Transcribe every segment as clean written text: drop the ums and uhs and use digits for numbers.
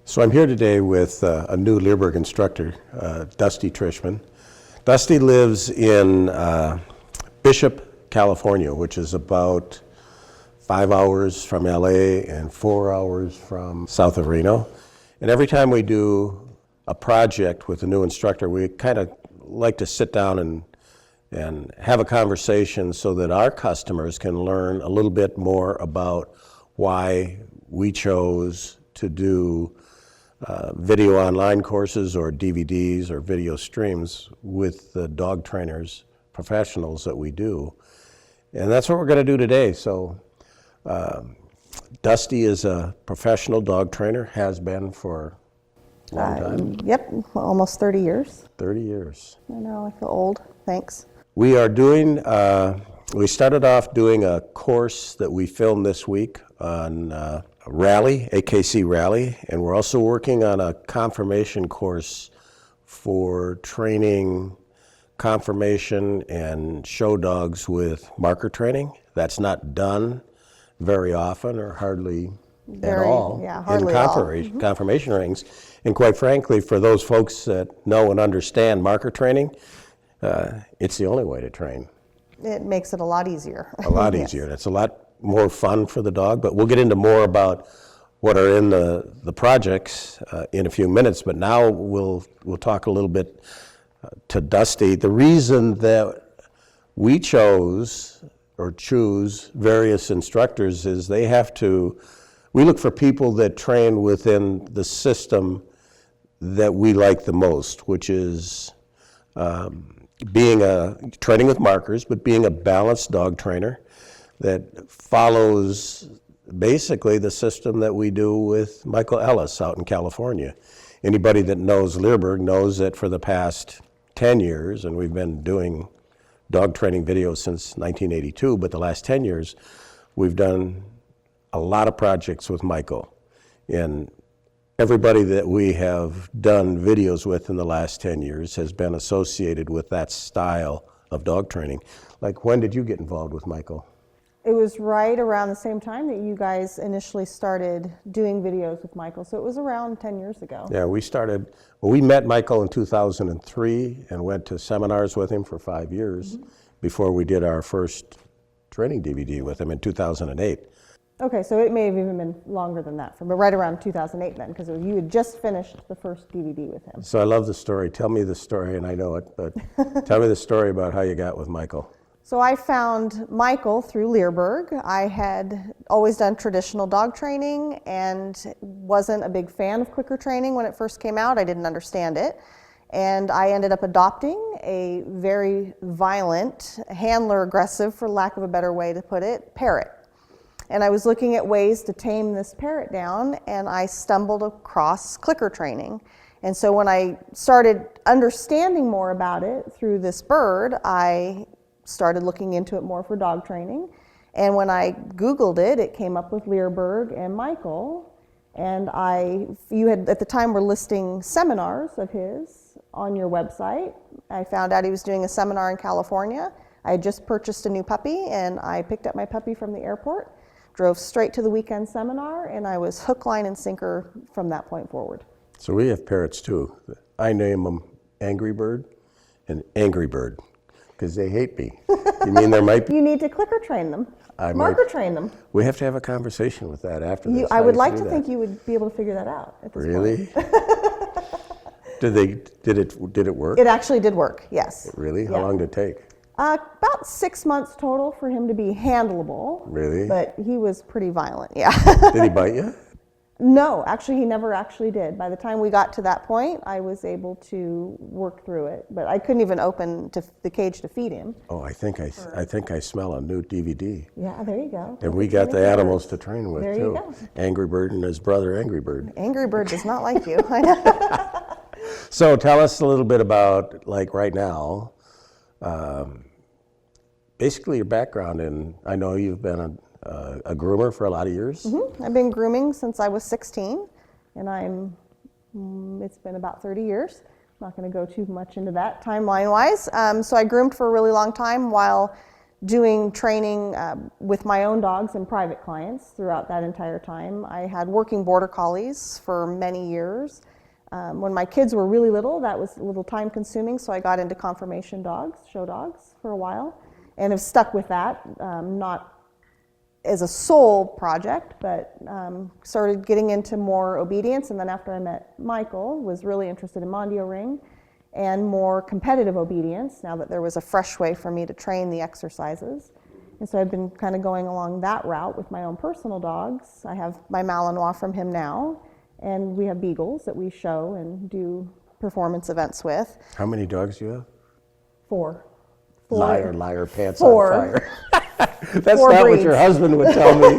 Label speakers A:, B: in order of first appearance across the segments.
A: So I'm here today with a new Leerburg instructor, Dusty Trieschman. Dusty lives in Bishop, California, which is about 5 hours from LA and 4 hours from south of Reno. And every time we do a project with a new instructor, we kind of like to sit down and have a conversation so that our customers can learn a little bit more about why we chose to do video online courses or DVDs or video streams with the dog trainers, professionals that we do. And that's what we're going to do today. So Dusty is a professional dog trainer, has been for a long time.
B: Yep, almost 30 years.
A: 30 years.
B: I know, I feel old. Thanks.
A: We are doing, we started off doing a course that we filmed this week on Rally, AKC Rally, and we're also working on a confirmation course for training conformation and show dogs with marker training. That's not done very often or hardly at all in conformation rings. And quite frankly, for those folks that know and understand marker training, it's the only way to train.
B: It makes it a lot easier.
A: A lot easier. And it's a lot more fun for the dog, but we'll get into more about what are in the projects in a few minutes. But now we'll talk a little bit to Dusty. The reason that we choose various instructors is we look for people that train within the system that we like the most, which is training with markers, but being a balanced dog trainer that follows basically the system that we do with Michael Ellis out in California. Anybody that knows Leerburg knows that for the past 10 years, and we've been doing dog training videos since 1982, but the last 10 years, we've done a lot of projects with Michael. And everybody that we have done videos with in the last 10 years has been associated with that style of dog training. Like, when did you get involved with Michael?
B: It was right around the same time that you guys initially started doing videos with Michael, so it was around 10 years ago.
A: Yeah, we met Michael in 2003 and went to seminars with him for 5 years before we did our first training DVD with him in 2008.
B: Okay, so it may have even been longer than that, but right around 2008 then, because you had just finished the first DVD with him.
A: So I love the story. Tell me the story, and I know it, but tell me the story about how you got with Michael.
B: So I found Michael through Leerburg. I had always done traditional dog training and wasn't a big fan of clicker training when it first came out. I didn't understand it. And I ended up adopting a very violent, handler aggressive, for lack of a better way to put it, parrot. And I was looking at ways to tame this parrot down, and I stumbled across clicker training. And so when I started understanding more about it through this bird, I started looking into it more for dog training. And when I Googled it, it came up with Leerburg and Michael. And you had at the time were listing seminars of his on your website. I found out he was doing a seminar in California. I had just purchased a new puppy, and I picked up my puppy from the airport, drove straight to the weekend seminar, and I was hook, line, and sinker from that point forward.
A: So we have parrots too. I name them Angry Bird and Angry Bird, because they hate me. You mean there might be...
B: You need to clicker train them, marker train them.
A: We have to have a conversation with that after this.
B: I would like to think you would be able to figure that out at this point.
A: Really? Did it work?
B: It actually did work, yes.
A: Really?
B: Yeah.
A: How long did it take?
B: About 6 months total for him to be handleable.
A: Really?
B: But he was pretty violent, yeah.
A: Did he bite you?
B: No, actually, he never actually did. By the time we got to that point, I was able to work through it, but I couldn't even open the cage to feed him.
A: Oh, I think I smell a new DVD.
B: Yeah, there you go.
A: And we got the animals to train with,
B: there
A: too.
B: You go.
A: Angry Bird and his brother, Angry Bird.
B: Angry Bird does not like you. I know.
A: So tell us a little bit about, like, right now, basically your background. And I know you've been a groomer for a lot of years.
B: Mm-hmm. I've been grooming since I was 16, and it's been about 30 years. I'm not going to go too much into that timeline-wise. So I groomed for a really long time while doing training with my own dogs and private clients throughout that entire time. I had working border collies for many years. When my kids were really little, that was a little time consuming, so I got into conformation dogs, show dogs, for a while, and have stuck with that, not as a sole project, but started getting into more obedience, and then after I met Michael, was really interested in Mondio Ring and more competitive obedience, now that there was a fresh way for me to train the exercises. And so I've been kind of going along that route with my own personal dogs. I have my Malinois from him now, and we have beagles that we show and do performance events with.
A: How many dogs do you have?
B: 4.
A: Liar, liar, pants
B: 4.
A: on fire. That's
B: 4
A: not
B: breeds.
A: what your husband would tell me.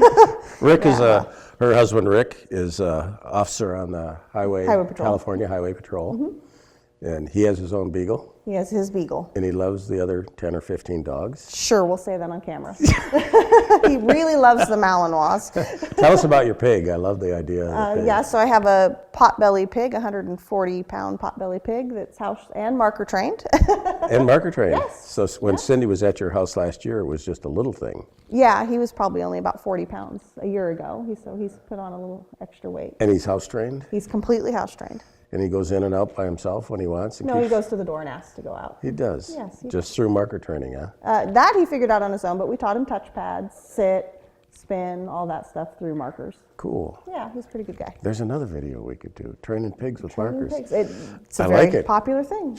A: Rick is her husband Rick is a officer on the
B: Highway Patrol.
A: California Highway Patrol. And he has his own beagle.
B: He has his beagle.
A: And he loves the other 10 or 15 dogs.
B: Sure, we'll say that on camera. He really loves the Malinois.
A: Tell us about your pig. I love the idea of the pig.
B: Yeah, so I have a potbelly pig, 140-pound potbelly pig that's house and marker trained.
A: And marker trained.
B: Yes.
A: So when Cindy was at your house last year, it was just a little thing.
B: Yeah, he was probably only about 40 pounds a year ago, so he's put on a little extra weight.
A: And he's house trained?
B: He's completely house trained.
A: And he goes in and out by himself when he wants?
B: No, he goes to the door and asks to go out.
A: He does?
B: Yes.
A: Just through marker training, huh?
B: That he figured out on his own, but we taught him touch pads, sit, spin, all that stuff through markers.
A: Cool.
B: Yeah, he's a pretty good guy.
A: There's another video we could do, training pigs with
B: Training
A: markers.
B: pigs. It's a
A: I
B: very
A: like it.
B: popular thing.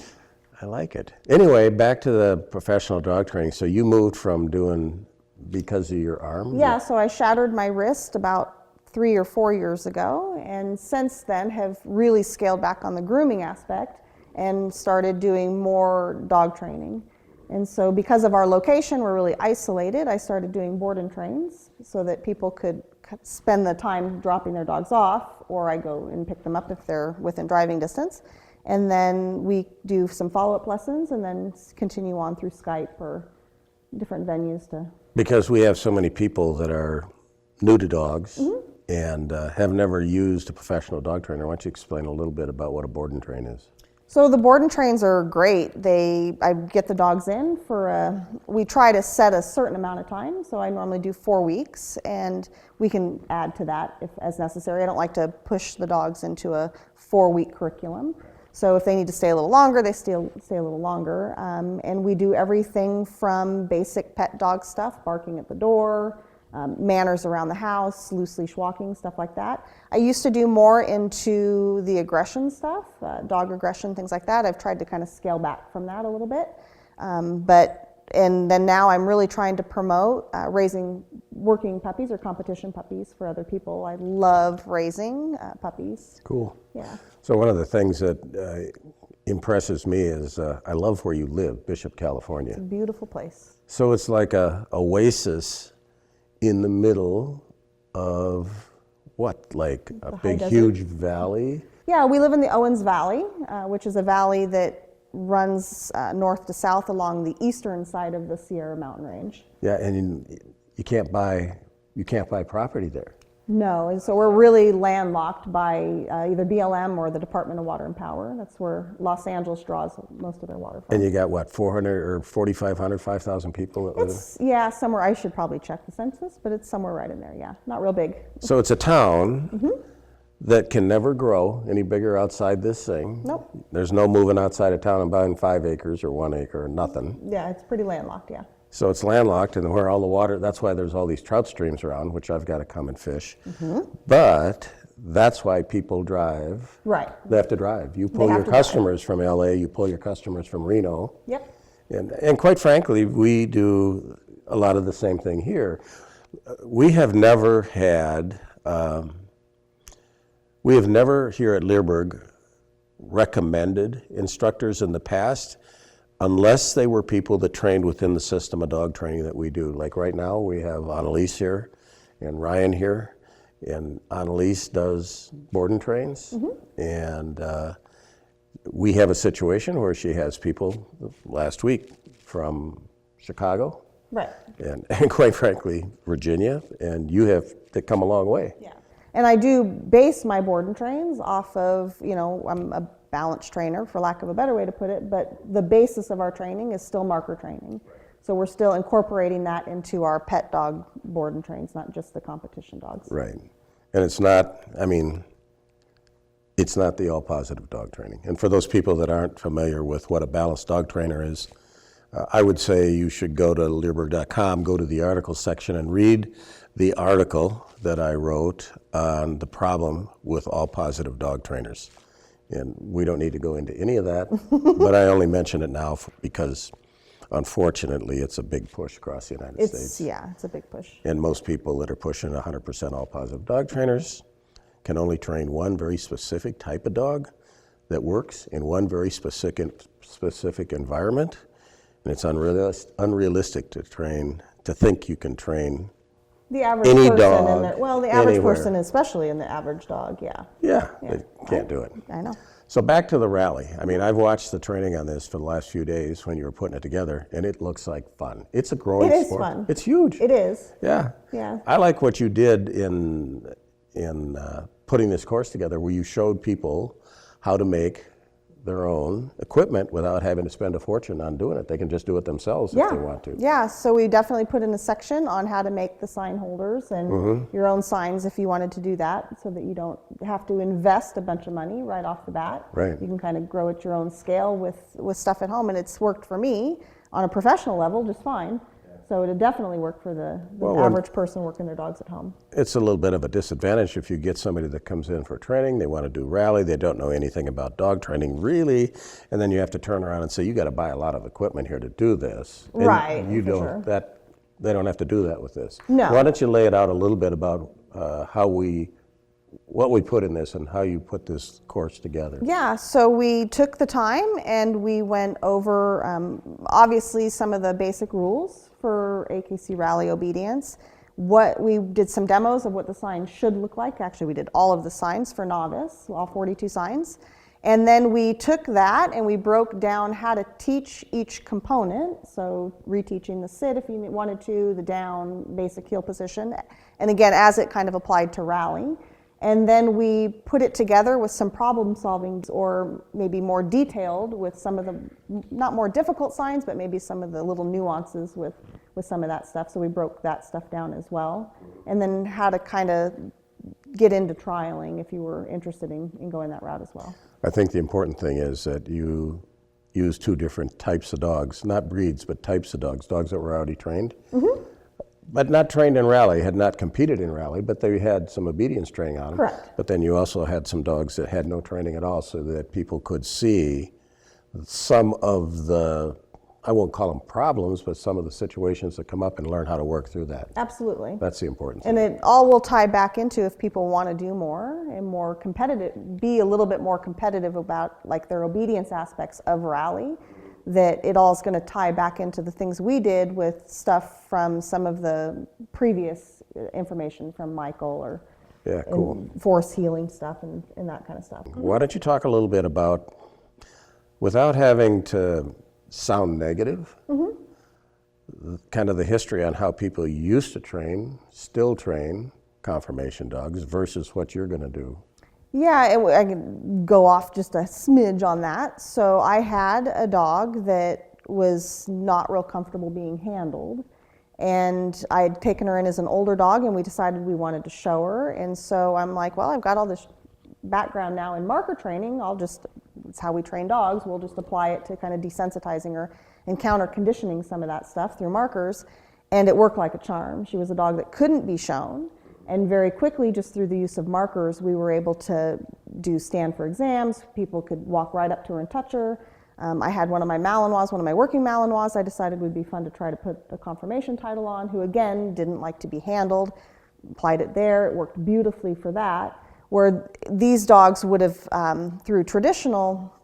A: I like it. Anyway, back to the professional dog training. So you moved from doing because of your arm?
B: Yeah, so I shattered my wrist about 3 or 4 years ago, and since then have really scaled back on the grooming aspect and started doing more dog training. And so because of our location, we're really isolated. I started doing board and trains so that people could spend the time dropping their dogs off, or I go and pick them up if they're within driving distance. And then we do some follow-up lessons and then continue on through Skype or different venues to...
A: Because we have so many people that are new to dogs and have never used a professional dog trainer. Why don't you explain a little bit about what a board and train is?
B: So the board and trains are great. I get the dogs in for we try to set a certain amount of time. So I normally do 4 weeks, and we can add to that if as necessary. I don't like to push the dogs into a 4-week curriculum. So if they need to stay a little longer, they stay a little longer. And we do everything from basic pet dog stuff, barking at the door, manners around the house, loose leash walking, stuff like that. I used to do more into the aggression stuff, dog aggression, things like that. I've tried to kind of scale back from that a little bit. And then now I'm really trying to promote raising working puppies or competition puppies for other people. I love raising puppies.
A: Cool.
B: Yeah.
A: So one of the things that impresses me is I love where you live, Bishop, California.
B: It's a beautiful place.
A: So it's like a oasis in the middle of what, like a big, huge valley?
B: Yeah, we live in the Owens Valley, which is a valley that runs north to south along the eastern side of the Sierra Mountain Range.
A: Yeah, and you can't buy property there.
B: No, and so we're really landlocked by either BLM or the Department of Water and Power. That's where Los Angeles draws most of their water from.
A: And you got what, 400 or 4,500, 5,000 people that live?
B: Yeah, somewhere. I should probably check the census, but it's somewhere right in there. Yeah, not real big.
A: So it's a town that can never grow any bigger outside this thing.
B: Nope.
A: There's no moving outside of town and buying 5 acres or 1 acre or nothing.
B: Yeah, it's pretty landlocked. Yeah.
A: So it's landlocked, and where all the water, that's why there's all these trout streams around, which I've got to come and fish. But that's why people drive.
B: Right.
A: They have to drive. You pull your customers from LA, you pull your customers from Reno.
B: Yep.
A: And quite frankly, we do a lot of the same thing here. We have never had, we have never here at Leerburg recommended instructors in the past unless they were people that trained within the system of dog training that we do. Like right now, we have Annalise here and Ryan here, and Annalise does board and trains. And we have a situation where she has people last week from Chicago,
B: Right.
A: and quite frankly, Virginia, and you have come a long way.
B: Yeah. And I do base my board and trains off of, I'm a balance trainer, for lack of a better way to put it, but the basis of our training is still marker training. So we're still incorporating that into our pet dog board and trains, not just the competition dogs.
A: Right. And it's not, I mean, it's not the all positive dog training. And for those people that aren't familiar with what a balanced dog trainer is, I would say you should go to Leerburg.com, go to the article section and read the article that I wrote on the problem with all positive dog trainers. And we don't need to go into any of that, but I only mention it now because unfortunately it's a big push across the United States.
B: Yeah, it's a big push.
A: And most people that are pushing 100% all positive dog trainers can only train one very specific type of dog that works in one very specific environment. And it's unrealistic to think you can train
B: the average
A: any
B: person
A: dog
B: the average
A: anywhere.
B: person, especially in the average dog, yeah.
A: Yeah, they can't do it.
B: I know.
A: So back to the rally. I mean, I've watched the training on this for the last few days when you were putting it together, and it looks like fun. It's a growing sport.
B: It is fun.
A: It's huge.
B: It is.
A: Yeah.
B: Yeah.
A: I like what you did in putting this course together, where you showed people how to make their own equipment without having to spend a fortune on doing it. They can just do it themselves if they want to.
B: Yeah, so we definitely put in a section on how to make the sign holders and your own signs if you wanted to do that, so that you don't have to invest a bunch of money right off the bat.
A: Right.
B: You can kind of grow at your own scale with stuff at home, and it's worked for me on a professional level just fine. So it definitely worked for the average person working their dogs at home.
A: It's a little bit of a disadvantage if you get somebody that comes in for training, they want to do rally, they don't know anything about dog training really, and then you have to turn around and say, you got to buy a lot of equipment here to do this. And
B: right,
A: you
B: for
A: don't,
B: sure.
A: they don't have to do that with this.
B: No.
A: Why don't you lay it out a little bit about what we put in this and how you put this course together?
B: Yeah, so we took the time and we went over obviously some of the basic rules for AKC Rally obedience. We did some demos of what the signs should look like. Actually, we did all of the signs for novice, all 42 signs. And then we took that and we broke down how to teach each component. So reteaching the sit if you wanted to, the down, basic heel position. And again, as it kind of applied to rally. And then we put it together with some problem solving, or maybe more detailed with some of the, not more difficult signs, but maybe some of the little nuances with some of that stuff. So we broke that stuff down as well. And then how to kind of get into trialing if you were interested in going that route as well.
A: I think the important thing is that you use two different types of dogs, not breeds, but types of dogs that were already trained. Mm-hmm. But not trained in rally, had not competed in rally, but they had some obedience training on them.
B: Correct.
A: But then you also had some dogs that had no training at all, so that people could see some of the, I won't call them problems, but some of the situations that come up and learn how to work through that.
B: Absolutely.
A: That's the important thing.
B: And it all will tie back into if people want to do more and more competitive, be a little bit more competitive about like their obedience aspects of rally, that it all is going to tie back into the things we did with stuff from some of the previous information from Michael or force healing stuff and that kind of stuff.
A: Why don't you talk a little bit about, without having to sound negative, kind of the history on how people used to train, still train conformation dogs versus what you're going to do.
B: Yeah, I can go off just a smidge on that. So I had a dog that was not real comfortable being handled, and I had taken her in as an older dog, and we decided we wanted to show her. And so I'm like, well, I've got all this background now in marker training. It's how we train dogs. We'll just apply it to kind of desensitizing her and counter conditioning some of that stuff through markers. And it worked like a charm. She was a dog that couldn't be shown. And very quickly, just through the use of markers, we were able to do stand for exams. People could walk right up to her and touch her. I had one of my Malinois, one of my working Malinois, I decided would be fun to try to put a conformation title on, who again didn't like to be handled. Applied it there, it worked beautifully for that. Where these dogs would have, through traditional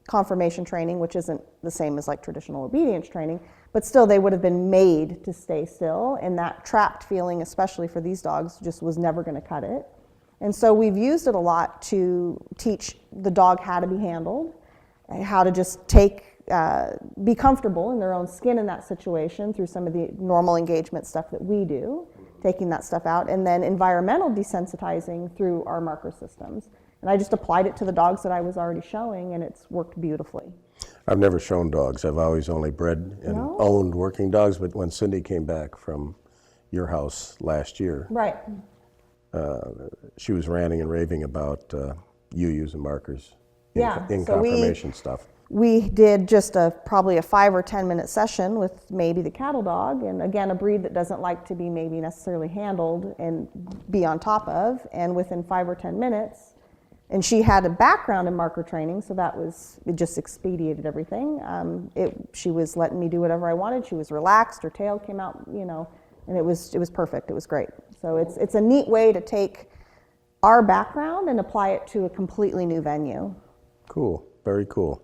B: conformation training, which isn't the same as like traditional obedience training, but still they would have been made to stay still, and that trapped feeling, especially for these dogs, just was never going to cut it. And so we've used it a lot to teach the dog how to be handled, how to just be comfortable in their own skin in that situation through some of the normal engagement stuff that we do, taking that stuff out, and then environmental desensitizing through our marker systems. And I just applied it to the dogs that I was already showing, and it's worked beautifully.
A: I've never shown dogs. I've always only bred and
B: No?
A: owned working dogs, but when Cindy came back from your house last year,
B: Right.
A: she was ranting and raving about you using markers
B: Yeah,
A: in
B: so
A: conformation stuff.
B: We did just probably a 5 or 10 minute session with maybe the cattle dog, and again, a breed that doesn't like to be maybe necessarily handled and be on top of, and within 5 or 10 minutes, and she had a background in marker training, so it just expedited everything. She was letting me do whatever I wanted. She was relaxed, her tail came out, and it was perfect, it was great. So it's a neat way to take our background and apply it to a completely new venue.
A: Cool, very cool.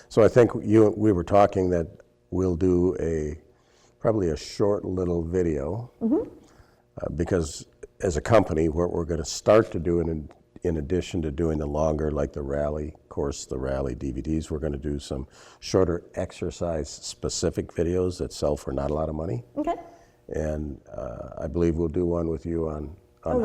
A: So I think we were talking that we'll do probably a short little video, because as a company, what we're going to start to do in addition to doing the longer, like the rally course, the rally DVDs, we're going to do some shorter exercise-specific videos that sell for not a lot of money.
B: Okay.
A: And I believe we'll do one with you on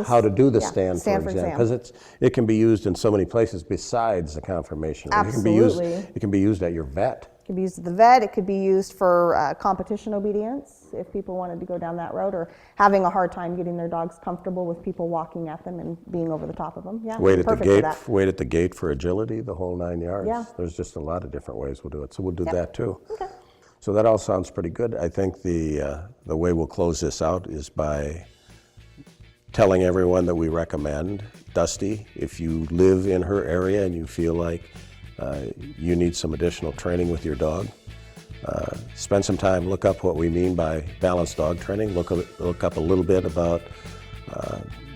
A: how to do the stand for exam, because it can be used in so many places besides the conformation.
B: Absolutely.
A: It can be used at your vet.
B: It could be used at the vet. It could be used for competition obedience if people wanted to go down that road, or having a hard time getting their dogs comfortable with people walking at them and being over the top of them. Yeah,
A: Wait at the
B: perfect for
A: gate.
B: that.
A: Wait at the gate for agility. The whole 9 yards.
B: Yeah.
A: There's just a lot of different ways we'll do it. So we'll do that too.
B: Okay.
A: So that all sounds pretty good. I think the way we'll close this out is by telling everyone that we recommend Dusty. If you live in her area and you feel like you need some additional training with your dog, spend some time, look up what we mean by balanced dog training, look up a little bit about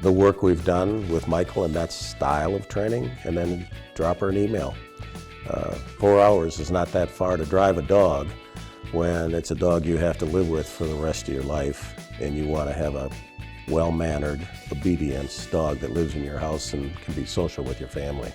A: the work we've done with Michael and that style of training, and then drop her an email. 4 hours is not that far to drive a dog when it's a dog you have to live with for the rest of your life, and you want to have a well-mannered obedience dog that lives in your house and can be social with your family.